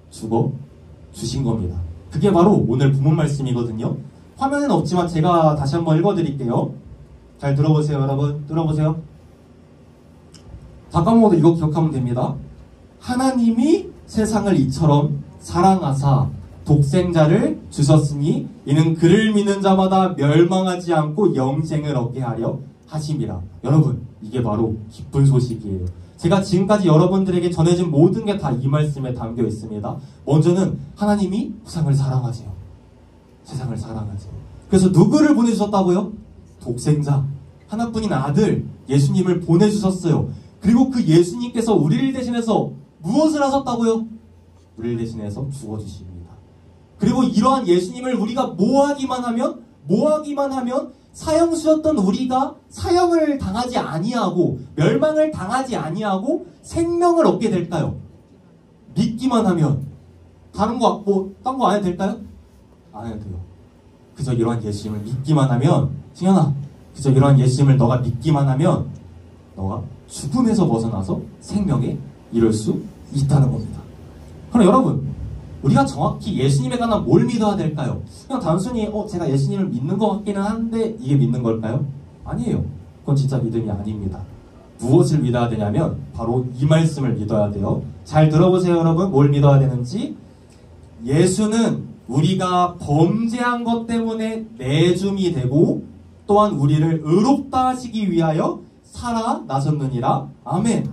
죽어주신 겁니다. 그게 바로 오늘 본문 말씀이거든요. 화면에는 없지만 제가 다시 한번 읽어드릴게요. 잘 들어보세요, 여러분. 들어보세요. 다 까먹어도 이거 기억하면 됩니다. 하나님이 세상을 이처럼 사랑하사 독생자를 주셨으니 이는 그를 믿는 자마다 멸망하지 않고 영생을 얻게 하려 하심이라. 여러분, 이게 바로 기쁜 소식이에요. 제가 지금까지 여러분들에게 전해진 모든 게 다 이 말씀에 담겨 있습니다. 먼저는 하나님이 세상을 사랑하세요. 세상을 사랑하세요. 그래서 누구를 보내주셨다고요? 독생자, 하나뿐인 아들 예수님을 보내주셨어요. 그리고 그 예수님께서 우리를 대신해서 무엇을 하셨다고요? 우리를 대신해서 죽어주십니다. 그리고 이러한 예수님을 우리가 모하기만 하면 사형수였던 우리가 사형을 당하지 아니하고 멸망을 당하지 아니하고 생명을 얻게 될까요? 믿기만 하면. 다른 거 딴 거 안 해도 될까요? 안 해도 돼요. 그저 이러한 예수님을 믿기만 하면, 승현아, 그저 이러한 예수님을 너가 믿기만 하면 너가 죽음에서 벗어나서 생명에 이룰 수 있다는 겁니다. 그럼 여러분, 우리가 정확히 예수님에 관한 뭘 믿어야 될까요? 그냥 단순히 제가 예수님을 믿는 것 같기는 한데 이게 믿는 걸까요? 아니에요. 그건 진짜 믿음이 아닙니다. 무엇을 믿어야 되냐면 바로 이 말씀을 믿어야 돼요. 잘 들어보세요, 여러분. 뭘 믿어야 되는지. 예수는 우리가 범죄한 것 때문에 내줌이 되고 또한 우리를 의롭다 하시기 위하여 살아나셨느니라. 아멘.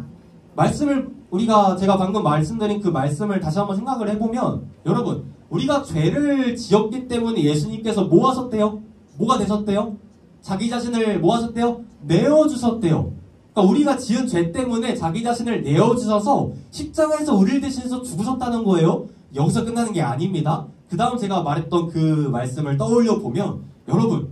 제가 방금 말씀드린 그 말씀을 다시 한번 생각을 해보면, 여러분, 우리가 죄를 지었기 때문에 예수님께서 뭐 하셨대요? 뭐가 되셨대요? 자기 자신을 뭐 하셨대요? 내어주셨대요. 그러니까 우리가 지은 죄 때문에 자기 자신을 내어주셔서 십자가에서 우리를 대신해서 죽으셨다는 거예요. 여기서 끝나는 게 아닙니다. 그 다음 제가 말했던 그 말씀을 떠올려 보면, 여러분,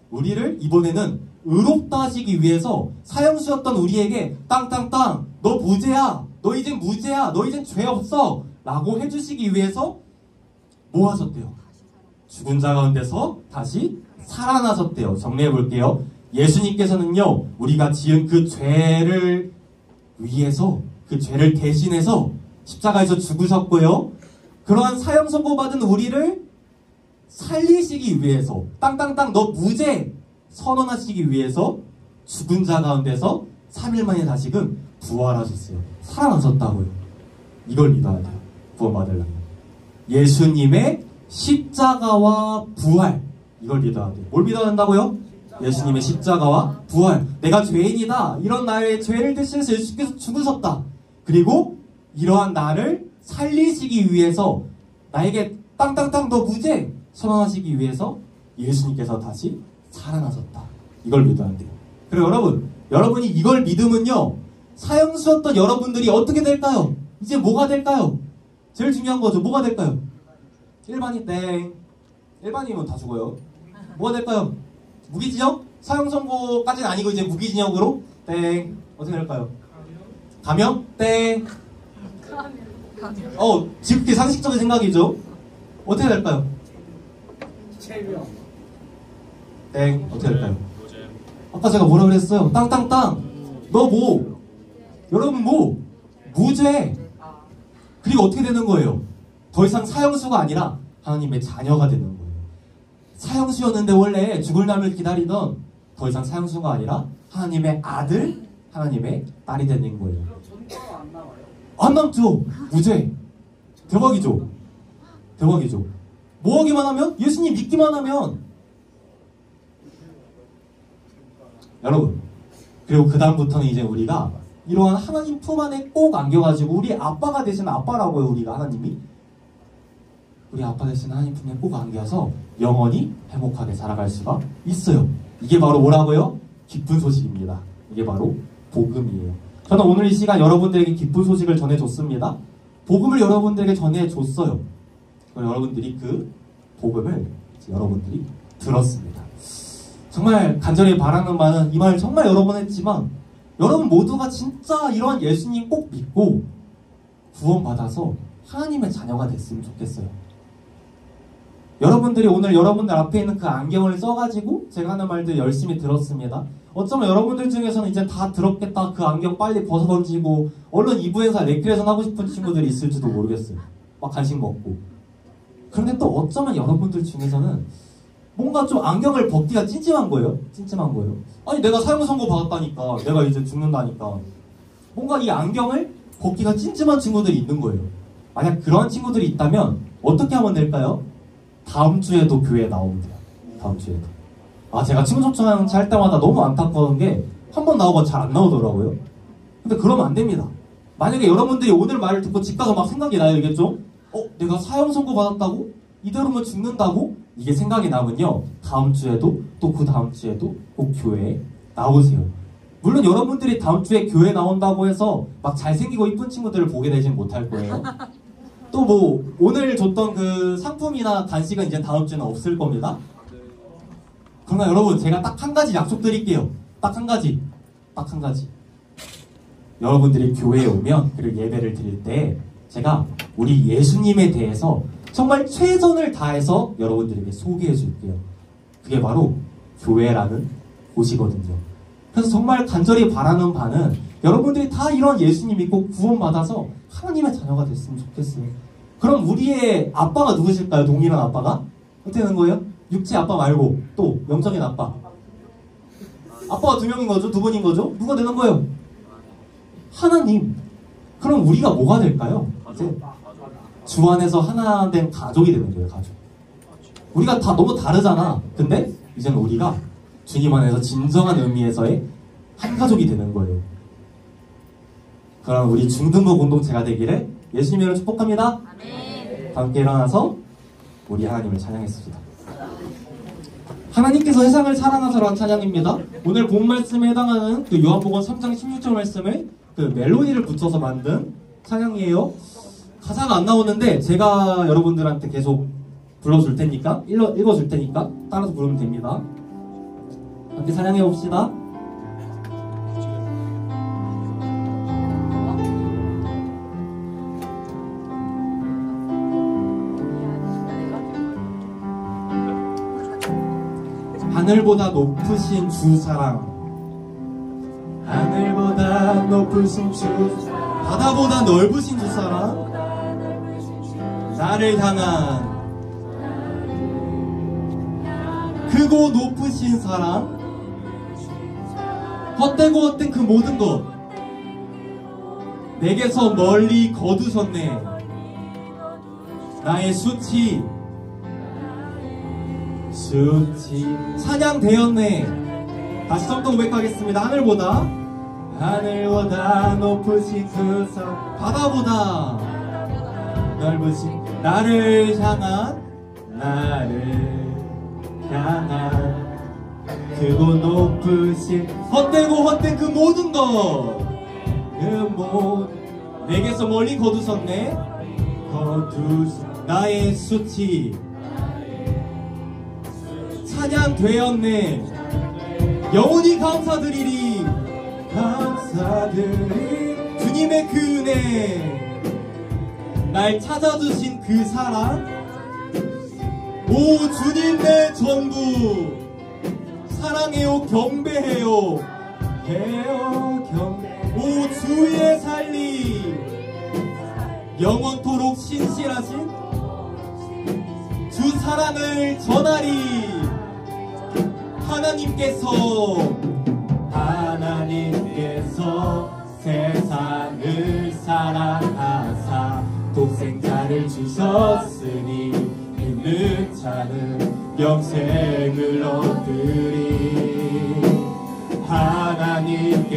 우리를 이번에는 의롭다 하시기 위해서 사형수였던 우리에게 땅땅땅, 너 무죄야, 너 이젠 무죄야, 너 이젠 죄 없어 라고 해주시기 위해서 뭐 하셨대요? 죽은 자 가운데서 다시 살아나셨대요. 정리해 볼게요. 예수님께서는요, 우리가 지은 그 죄를 위해서, 그 죄를 대신해서 십자가에서 죽으셨고요, 그러한 사형 선고받은 우리를 살리시기 위해서, 땅땅땅 너 무죄 선언하시기 위해서 죽은 자 가운데서 3일 만에 다시금 부활하셨어요. 살아나셨다고요. 이걸 믿어야 돼요. 구원받으려면. 예수님의 십자가와 부활, 이걸 믿어야 돼요. 뭘 믿어야 된다고요? 예수님의 십자가와 부활. 내가 죄인이다. 이런 나의 죄를 대신해서 예수님께서 죽으셨다. 그리고 이러한 나를 살리시기 위해서 나에게 땅땅땅 너 무죄 선언하시기 위해서 예수님께서 다시 살아나셨다. 이걸 믿어야 돼요. 그리고 여러분이 이걸 믿으면요, 사형수였던 여러분들이 어떻게 될까요? 이제 뭐가 될까요? 제일 중요한 거죠. 뭐가 될까요? 일반인 땡. 일반인이면 다 죽어요. 뭐가 될까요? 무기징역? 사형 선고까지는 아니고 이제 무기징역으로 땡. 어떻게 될까요? 감형? 땡. 지극히 상식적인 생각이죠. 어떻게 될까요? 체명. 땡. 어떻게 될까요? 아까 제가 뭐라 그랬어요? 땅땅땅. 너 뭐? 여러분 뭐? 무죄. 그리고 어떻게 되는 거예요? 더 이상 사형수가 아니라 하나님의 자녀가 되는 거예요. 사형수였는데 원래 죽을 날을 기다리던, 더 이상 사형수가 아니라 하나님의 아들, 하나님의 딸이 되는 거예요. 그럼 전과가 안 나와요? 안 남죠. 무죄. 대박이죠? 대박이죠? 뭐 하기만 하면? 예수님 믿기만 하면. 여러분, 그리고 그 다음부터는 이제 우리가 이러한 하나님 품 안에 꼭 안겨가지고 우리 아빠가 되시는 아빠라고요. 우리가 하나님이 우리 아빠 되시는 하나님 품에 꼭 안겨서 영원히 행복하게 살아갈 수가 있어요. 이게 바로 뭐라고요? 기쁜 소식입니다. 이게 바로 복음이에요. 저는 오늘 이 시간 여러분들에게 기쁜 소식을 전해줬습니다. 복음을 여러분들에게 전해줬어요. 여러분들이 그 복음을 여러분들이 들었습니다. 정말 간절히 바라는 바는 이 말 정말 여러 번 했지만 여러분 모두가 진짜 이런 예수님 꼭 믿고 구원받아서 하나님의 자녀가 됐으면 좋겠어요. 여러분들이 오늘 여러분들 앞에 있는 그 안경을 써가지고 제가 하는 말들 열심히 들었습니다. 어쩌면 여러분들 중에서는 이제 다 들었겠다, 그 안경 빨리 벗어던지고 얼른 2부 행사 레크레이션 하고 싶은 친구들이 있을지도 모르겠어요. 막 간식 먹고. 그런데 또 어쩌면 여러분들 중에서는 뭔가 좀 안경을 벗기가 찜찜한 거예요. 찜찜한 거예요. 아니 내가 사형 선고 받았다니까, 내가 이제 죽는다니까. 뭔가 이 안경을 벗기가 찜찜한 친구들이 있는 거예요. 만약 그런 친구들이 있다면 어떻게 하면 될까요? 다음 주에도 교회에 나오면 돼요. 다음 주에도. 제가 친구 초청하는 할 때마다 너무 안타까운 게 한 번 나오고 잘 안 나오더라고요. 근데 그러면 안 됩니다. 만약에 여러분들이 오늘 말을 듣고 집 가서 막 생각이 나요. 이게 좀 내가 사형 선고 받았다고? 이대로면 죽는다고? 이게 생각이 나면요, 다음 주에도 또 그 다음 주에도 꼭 교회에 나오세요. 물론 여러분들이 다음 주에 교회 나온다고 해서 막 잘생기고 이쁜 친구들을 보게 되진 못할 거예요. 또 뭐 오늘 줬던 그 상품이나 간식은 이제 다음 주에는 없을 겁니다. 그러나 여러분, 제가 딱 한 가지 약속드릴게요. 딱 한 가지. 여러분들이 교회에 오면, 그리고 예배를 드릴 때 제가 우리 예수님에 대해서 정말 최선을 다해서 여러분들에게 소개해 줄게요. 그게 바로 교회라는 곳이거든요. 그래서 정말 간절히 바라는 바는 여러분들이 다 이런 예수님 믿고 구원받아서 하나님의 자녀가 됐으면 좋겠어요. 그럼 우리의 아빠가 누구실까요? 동일한 아빠가? 어떻게 되는 거예요? 육체 아빠 말고 또 영적인 아빠. 아빠가 2명인 거죠? 2분인 거죠? 누가 되는 거예요? 하나님. 그럼 우리가 뭐가 될까요? 이제 주 안에서 하나 된 가족이 되는 거예요. 가족. 우리가 다 너무 다르잖아. 근데 이제는 우리가 주님 안에서 진정한 의미에서의 한 가족이 되는 거예요. 그럼 우리 중등부 공동체가 되기를 예수님으로 축복합니다. 아멘. 함께 일어나서 우리 하나님을 찬양했습니다. 하나님께서 세상을 사랑하사라는 찬양입니다. 오늘 본 말씀에 해당하는 그 요한복음 3장 16절 말씀을 그 멜로디를 붙여서 만든 찬양이에요. 가사가 안 나오는데 제가 여러분들한테 계속 불러줄 테니까, 읽어줄 테니까 따라서 부르면 됩니다. 함께 찬양해 봅시다. 하늘보다 높으신 주 사랑, 하늘보다 높으신 주 사랑, 바다보다 넓으신 주 사랑, 나를 향한 크고 높으신 사랑, 헛되고 헛된 그 모든 것 내게서 멀리 거두셨네. 나의 수치 찬양되었네. 다시 좀 더 고백하겠습니다. 하늘보다 높으신 그 사랑, 바다보다 넓으신 나를 향한 크고 높으신 헛되고 헛된 그 모든 것 내게서 멀리 거두셨네. 나의 수치 찬양되었네. 영원히 감사드리리. 주님의 그 은혜, 날 찾아주신 그 사랑, 오 주님 내 전부 사랑해요 경배해요. 오 주의 살리 영원토록 신실하신 주 사랑을 전하리. 하나님께서 세상을 사랑하사 독생자를 주셨으니 믿는 자는 영생을 얻으리. 하나님께서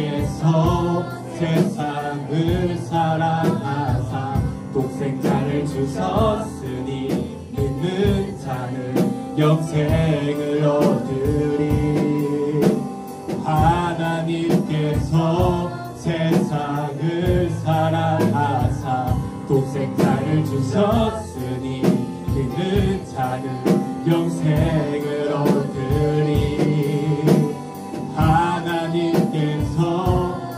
세상을 사랑하사 독생자를 주셨으니 믿는 자는 영생을 얻으리. 하나님께서 세상을 사랑하사 독생자를 주셨으니 믿는 자는 영생을 얻으리. 하나님께서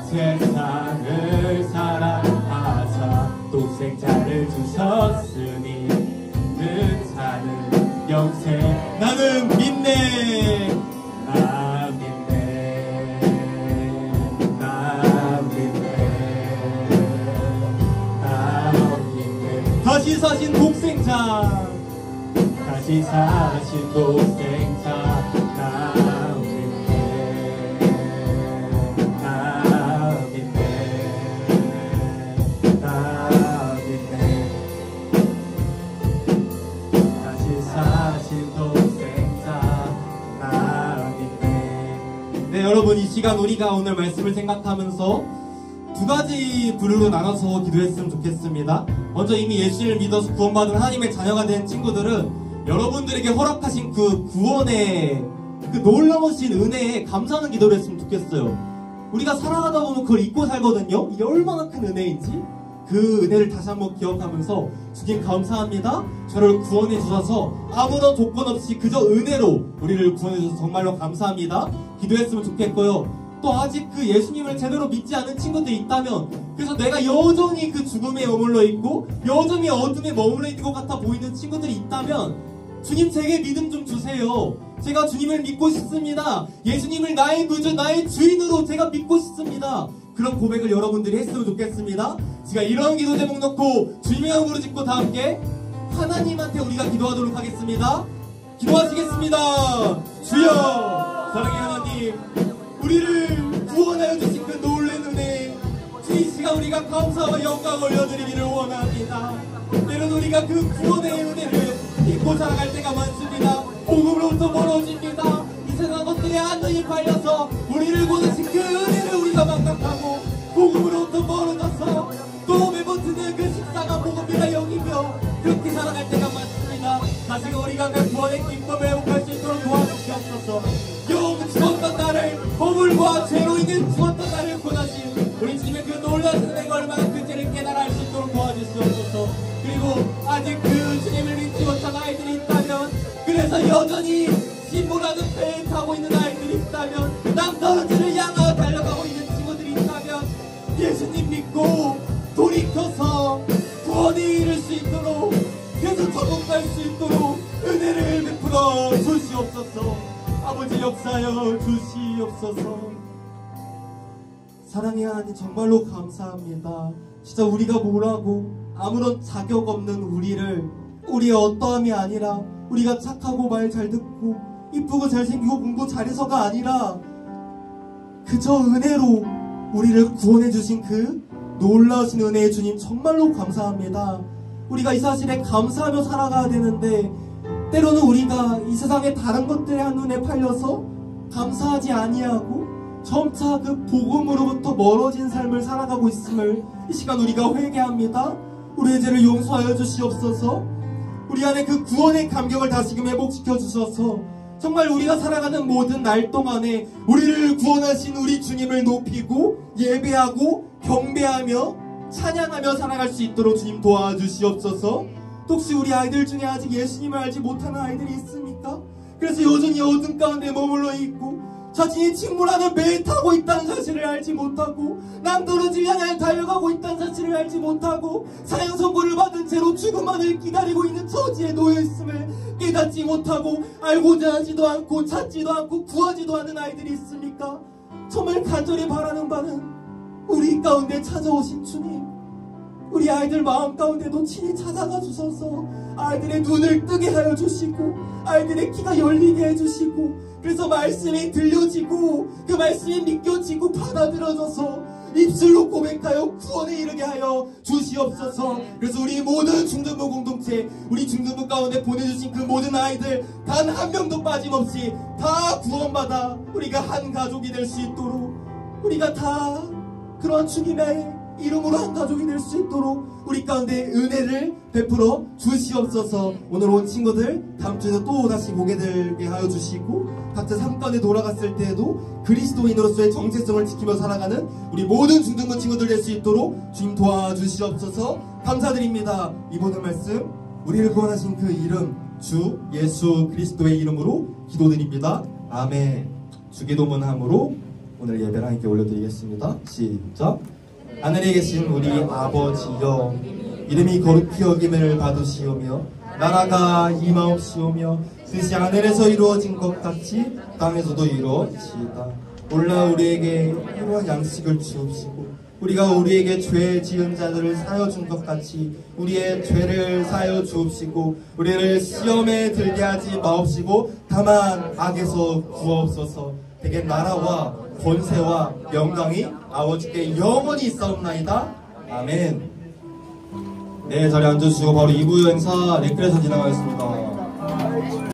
세상을 사랑하사 독생자를 주셨으니 믿는 자는 영생. 나는 믿네. 나 믿네. 나 믿네. 나 믿네. 다시 사신 독생자. 다시 사신 독생자. 나 믿네. 나 믿네. 나 믿네. 다시 사신 독생자. 나 믿네. 네, 여러분, 이 시간 우리가 오늘 말씀을 생각하면서 두 가지 부류로 나눠서 기도했으면 좋겠습니다. 먼저 이미 예수를 믿어서 구원받은 하나님의 자녀가 된 친구들은 여러분들에게 허락하신 그 구원의 그 놀라우신 은혜에 감사하는 기도를 했으면 좋겠어요. 우리가 살아가다 보면 그걸 잊고 살거든요. 이게 얼마나 큰 은혜인지 그 은혜를 다시 한번 기억하면서 주님 감사합니다. 저를 구원해 주셔서 아무런 조건 없이 그저 은혜로 우리를 구원해 주셔서 정말로 감사합니다. 기도했으면 좋겠고요. 또 아직 그 예수님을 제대로 믿지 않은 친구들이 있다면, 그래서 내가 여전히 그 죽음에 머물러 있고 여전히 어둠에 머물러 있는 것 같아 보이는 친구들이 있다면, 주님 제게 믿음 좀 주세요. 제가 주님을 믿고 싶습니다. 예수님을 나의 구주, 나의 주인으로 제가 믿고 싶습니다. 그런 고백을 여러분들이 했으면 좋겠습니다. 제가 이런 기도 제목 놓고 주님의 이름으로 짓고 다 함께 하나님한테 우리가 기도하도록 하겠습니다. 기도하시겠습니다. 주여, 사랑의 하나님, 우리를 구원하여 주신 그 놀라운 은혜, 이 시간 우리가 감사와 영광 올려드리기를 원합니다. 때론 우리가 그 구원의 은혜를 잊고 살아갈 때가 많습니다. 복음으로부터 멀어집니다. 이 세상 것들에 안전히 팔려서 우리를 구원하신 그 은혜를 우리가 망각하고 복음으로부터 멀어져서 또 매번 드는 그 식사가 복음이라 여기며 그렇게 살아갈 때가 많습니다. 다시금 우리가 그 구원의 기쁨을 회복할 수 있도록 도와주시옵소서. 영 죽었던 나를, 허물과 죄로 인해 죽었던 나를 구원하신 우리 주님의 그 놀라운 은혜가 얼마나 큰지를 깨달아 알 수 있도록 도와주시옵소서. 그리고 아직 그 주님을 믿지 못한 아이들이 있다면, 그래서 여전히 신보라는 배에 타고 있는 아이들이 있다면, 낭떠러지를 향하여 달려가고 있는 친구들이 있다면, 예수님 믿고 돌이켜서 구원에 이를 수 있도록, 계속 전복할 수 있도록 은혜를 베풀어 주시옵소서. 아버지 역사여 주시옵소서. 사랑의 하나님, 정말로 감사합니다. 진짜 우리가 뭐라고 아무런 자격 없는 우리를, 우리의 어떠함이 아니라 우리가 착하고 말 잘 듣고 이쁘고 잘생기고 공부 잘해서가 아니라 그저 은혜로 우리를 구원해 주신 그 놀라우신 은혜의 주님, 정말로 감사합니다. 우리가 이 사실에 감사하며 살아가야 되는데, 때로는 우리가 이 세상의 다른 것들에 한눈에 팔려서 감사하지 아니하고 점차 그 복음으로부터 멀어진 삶을 살아가고 있음을 이 시간 우리가 회개합니다. 우리의 죄를 용서하여 주시옵소서. 우리 안에 그 구원의 감격을 다시금 회복시켜 주셔서 정말 우리가 살아가는 모든 날 동안에 우리를 구원하신 우리 주님을 높이고 예배하고 경배하며 찬양하며 살아갈 수 있도록 주님 도와주시옵소서. 또 혹시 우리 아이들 중에 아직 예수님을 알지 못하는 아이들이 있습니까? 그래서 여전히 어둠 가운데 머물러 있고 자신이 침몰하는 배에 타고 있다는 사실을 알지 못하고 낭떠러지를 향해 달려가고 있다는 사실을 알지 못하고 사형 선고를 받은 채로 죽음만을 기다리고 있는 처지에 놓여 있음을 깨닫지 못하고 알고자 하지도 않고 찾지도 않고 구하지도 않는 아이들이 있습니까? 정말 간절히 바라는 바는 우리 가운데 찾아오신 주님, 우리 아이들 마음 가운데도 친히 찾아가 주셔서 아이들의 눈을 뜨게 하여 주시고 아이들의 귀가 열리게 해주시고, 그래서 말씀이 들려지고 그 말씀이 믿겨지고 받아들여져서 입술로 고백하여 구원에 이르게 하여 주시옵소서. 그래서 우리 모든 중등부 공동체, 우리 중등부 가운데 보내주신 그 모든 아이들 단 한 명도 빠짐없이 다 구원받아 우리가 한 가족이 될 수 있도록, 우리가 다 그런 주님의 이름으로 한 가족이 될 수 있도록 우리 가운데 은혜를 베풀어 주시옵소서. 오늘 온 친구들 다음 주에도 또 다시 보게 되게 하여 주시고, 각자 삶 가운데 돌아갔을 때에도 그리스도인으로서의 정체성을 지키며 살아가는 우리 모든 중등부 친구들 될 수 있도록 주님 도와주시옵소서. 감사드립니다. 이번의 말씀 우리를 구원하신 그 이름 주 예수 그리스도의 이름으로 기도드립니다. 아멘. 주기도문함으로 오늘 예배를 함께 올려드리겠습니다. 시작. 하늘에 계신 우리 아버지여, 이름이 거룩히 여김을 받으시오며 나라가 임하옵시오며 뜻이 하늘에서 이루어진 것 같이 땅에서도 이루어지이다. 오늘날 우리에게 필요한 양식을 주옵시고, 우리가 우리에게 죄 지은 자들을 사여 준 것 같이 우리의 죄를 사여 주옵시고, 우리를 시험에 들게 하지 마옵시고 다만 악에서 구하옵소서. 대개 나라와 권세와 영광이 아버지께 영원히 있사옵나이다. 아멘. 네, 자리에 앉아주시고 바로 2부 행사 넷클에서 진행하겠습니다.